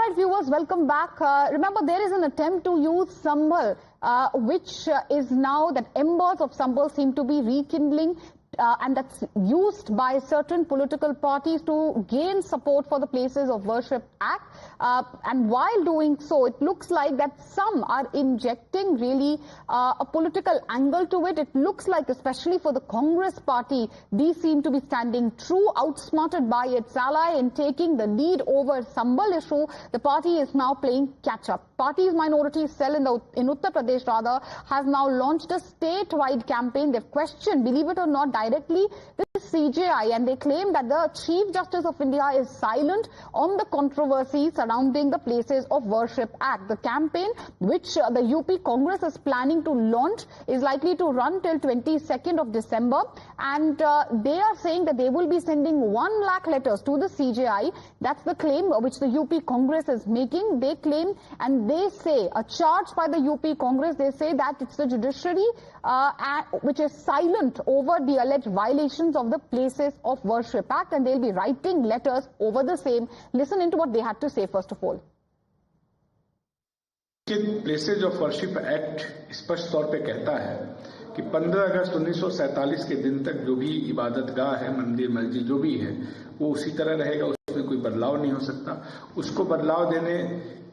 right, viewers, welcome back. Remember, there is an attempt to use Sambal, which is now that embers of Sambal seem to be rekindling. And that's used by certain political parties to gain support for the Places of Worship Act. And while doing so, it looks like that some are injecting really a political angle to it. It looks like, especially for the Congress party, these seem to be standing true, outsmarted by its ally in taking the lead over Sambal issue. The party is now playing catch-up. Party's minority cell in Uttar Pradesh, rather, has now launched a statewide campaign. They've questioned, believe it or not, directly the CJI, and they claim that the Chief Justice of India is silent on the controversy surrounding the Places of Worship Act. The campaign, which the UP Congress is planning to launch, is likely to run till 22nd of December, and they are saying that they will be sending 1 lakh letters to the CJI. That's the claim which the UP Congress is making. They claim, and they say, a charge by the UP Congress, they say that it's the judiciary which is silent over the alleged violations of the Places of Worship Act, and they'll be writing letters over the same. Listen into what they had to say first of all. Places of worship act स्पष्ट तौर पे कहता है कि 15 अगस्त 1947 के दिन तक जो भी इबादतगाह है, मंदिर मस्जिद जो भी है, वो उसी तरह रहेगा, उसमें कोई बदलाव नहीं हो सकता। उसको बदलाव देने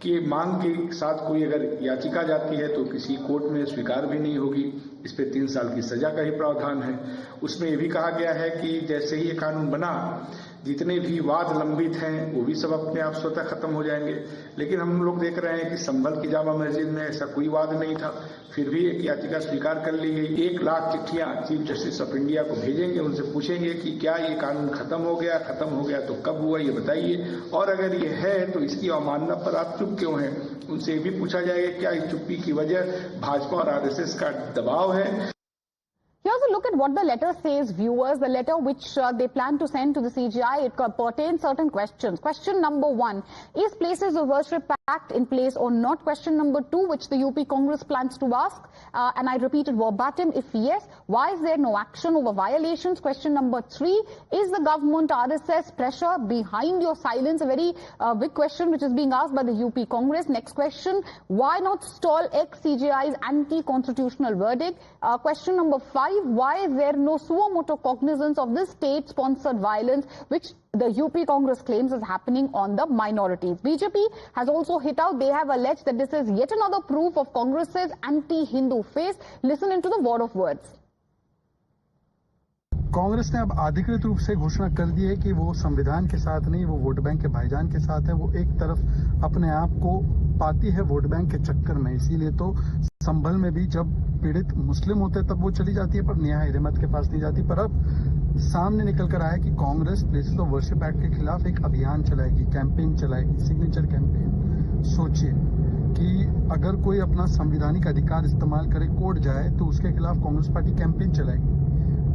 की मांग के साथ कोई अगर याचिका जाती है तो किसी कोर्ट में स्वीकार भी नहीं होगी। इस पे 3 साल की सजा का ही प्रावधान है। उसमें ये भी कहा गया है कि जैसे ही ये कानून बना, जितने भी वाद लंबित हैं वो भी सब अपने आप स्वतः खत्म हो जाएंगे। लेकिन हम लोग देख रहे हैं कि संभल की जामा मस्जिद में ऐसा कोई वाद नहीं था, फिर भी एक याचिका स्वीकार कर ली गई। 1 लाख चिट्ठियां चीफ जस्टिस ऑफ इंडिया को भेजेंगे, उनसे पूछेंगे कि क्या ये कानून खत्म हो गया तो कब हुआ ये बताइए, और अगर ये है तो इसकी अवमानना पर आप चुप क्यों हैं। उनसे ये भी पूछा जाएगा क्या इस चुप्पी की वजह भाजपा और आरएसएस का दबाव है। Here's a look at what the letter says, viewers. The letter which they plan to send to the CJI, it pertains certain questions. Question number 1, is Places of Worship Act in place or not? Question number 2, which the UP Congress plans to ask, and I repeated verbatim, if yes, why is there no action over violations? Question number 3, is the government RSS pressure behind your silence? A very big question which is being asked by the UP Congress. Next question, why not stall ex-CJI's anti-constitutional verdict? Question number 5, why is there no suo motu cognizance of this state-sponsored violence which the UP Congress claims is happening on the minorities? BJP has also hit out. They have alleged that this is yet another proof of Congress's anti-Hindu face. Listen into the word of words. Congress ने अब अधिकृत रूप से घोषणा कर दी है कि वो संविधान के साथ नहीं, वो वोट बैंक के भाईजान के साथ है। वो एक तरफ अपने आप को पाती है वोट बैंक के चक्कर में, इसीलिए तो संभल में भी जब पीड़ित मुस्लिम होते तब वो चली जाती है, पर नेहा हिरेमत के पास नहीं जाती। पर अब सामने निकल कर आया कि Congress places of worship act के खिलाफ एक अभियान चलाएगी, कैंपेन चलाएगी, सिग्नेचर कैंपेन। सोचिए कि अगर कोई अपना संवैधानिक अधिकार इस्तेमाल करे, कोर्ट जाए, तो उसके खिलाफ कांग्रेस पार्टी कैंपेन चलाएगी।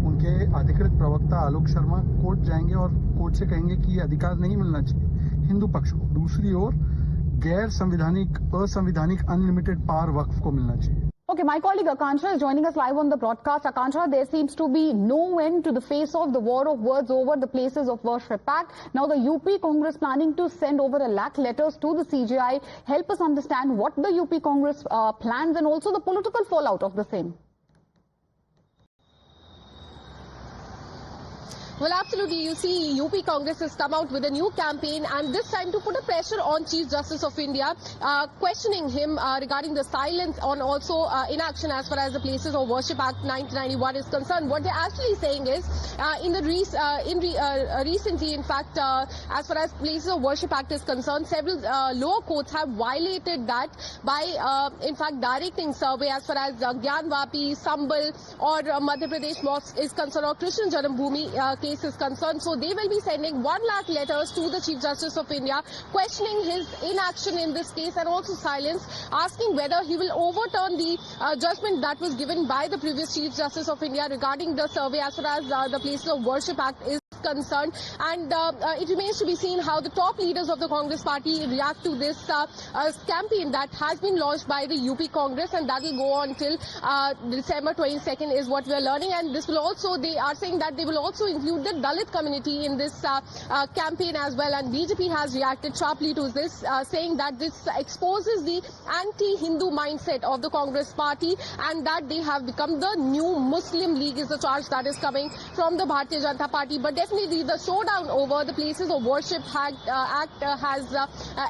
उनके अधिकृत प्रवक्ता आलोक शर्मा कोर्ट जाएंगे और कोर्ट से कहेंगे कि ये अधिकार नहीं मिलना चाहिए हिंदू पक्ष को। दूसरी ओर गैर संवैधानिक, असंवैधानिक अनलिमिटेड पावर वक्फ को मिलना चाहिए। Okay, my colleague Akansha is joining us live on the broadcast. Akansha, there seems to be no end to the face of the war of words over the Places of Worship Act. Now the UP Congress planning to send over 1 lakh letters to the CJI. Help us understand what the UP Congress plans and also the political fallout of the same. Well, absolutely. You see, UP Congress has come out with a new campaign, and this time to put a pressure on Chief Justice of India, questioning him regarding the silence on also inaction as far as the Places of Worship Act 1991 is concerned. What they're actually saying is, recently, in fact, as far as Places of Worship Act is concerned, several lower courts have violated that by, in fact, directing survey as far as Gyanvapi, Sambal, or Madhya Pradesh Mosque is concerned, or Krishna Janambhoomi case is concerned. So they will be sending 1 lakh letters to the Chief Justice of India, questioning his inaction in this case and also silence, asking whether he will overturn the judgment that was given by the previous Chief Justice of India regarding the survey as far as the Places of Worship Act is concerned, and it remains to be seen how the top leaders of the Congress party react to this campaign that has been launched by the UP Congress, and that will go on till December 22nd is what we are learning. And this will also, they are saying that they will also include the Dalit community in this campaign as well. And BJP has reacted sharply to this, saying that this exposes the anti-Hindu mindset of the Congress party, and that they have become the new Muslim League is the charge that is coming from the Bharatiya Janata Party. But definitely the showdown over the places of worship act has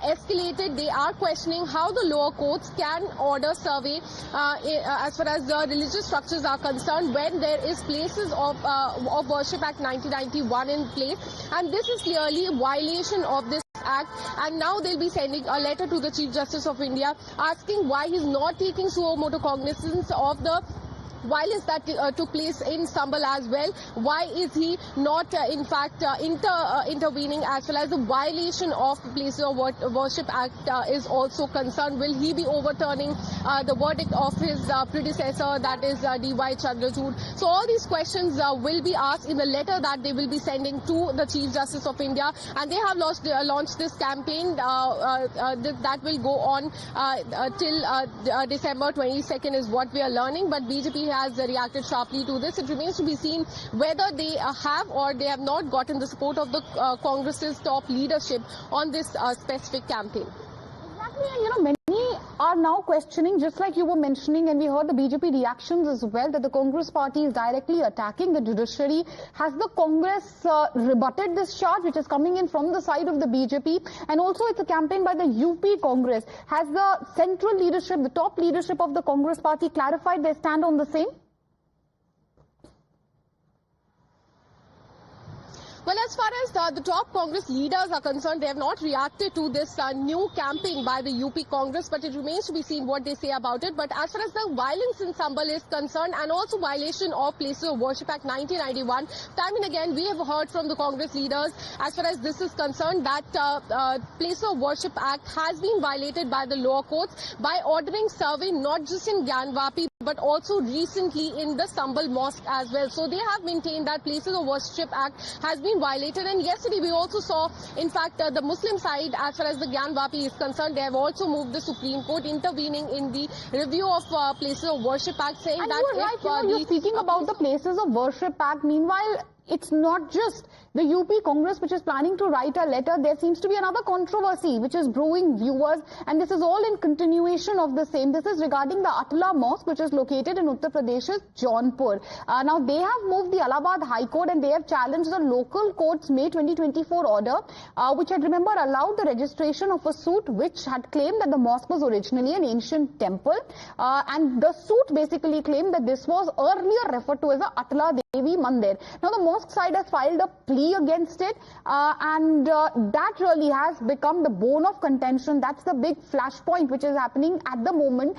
escalated. They are questioning how the lower courts can order survey as far as the religious structures are concerned when there is places of Worship Act 1991 in place, and this is clearly a violation of this Act. And now they'll be sending a letter to the Chief Justice of India asking why he's not taking suo motu cognizance of the violence that took place in Sambal as well. Why is he not in fact intervening as well as the violation of the Places of Worship Act is also concerned? Will he be overturning the verdict of his predecessor, that is D.Y. Chandrachud? So all these questions will be asked in the letter that they will be sending to the Chief Justice of India, and they have launched this campaign that will go on till December 22nd is what we are learning. But BJP has reacted sharply to this. It remains to be seen whether they have or they have not gotten the support of the Congress's top leadership on this specific campaign. Exactly, and many are now questioning, just like you were mentioning, and we heard the BJP reactions as well, that the Congress party is directly attacking the judiciary. Has the Congress rebutted this charge which is coming in from the side of the BJP? And also it's a campaign by the UP Congress. Has the central leadership, the top leadership of the Congress party clarified their stand on the same? Well, as far as the top Congress leaders are concerned, they have not reacted to this new campaign by the UP Congress, but it remains to be seen what they say about it. But as far as the violence in Sambal is concerned, and also violation of Places of Worship Act 1991, time and again we have heard from the Congress leaders as far as this is concerned that Places of Worship Act has been violated by the lower courts by ordering survey not just in Gyanvapi but also recently in the Sambal Mosque as well. So they have maintained that Places of Worship Act has been violated. And yesterday we also saw, in fact, the Muslim side, as far as the Gyanvapi is concerned, they have also moved the Supreme Court intervening in the review of Places of Worship Act, saying and that you are right, you're speaking about the Places of Worship Act. Meanwhile, it's not just the UP Congress which is planning to write a letter. There seems to be another controversy which is brewing, viewers, and this is all in continuation of the same. This is regarding the Atla Mosque, which is located in Uttar Pradesh's Jaunpur. Now, they have moved the Allahabad High Court and they have challenged the local court's May 2024 order, which had, remember, allowed the registration of a suit which had claimed that the mosque was originally an ancient temple. And the suit basically claimed that this was earlier referred to as the Atla Devi Mandir. Now, the mosque side has filed a plea against it, and that really has become the bone of contention. That's the big flashpoint which is happening at the moment.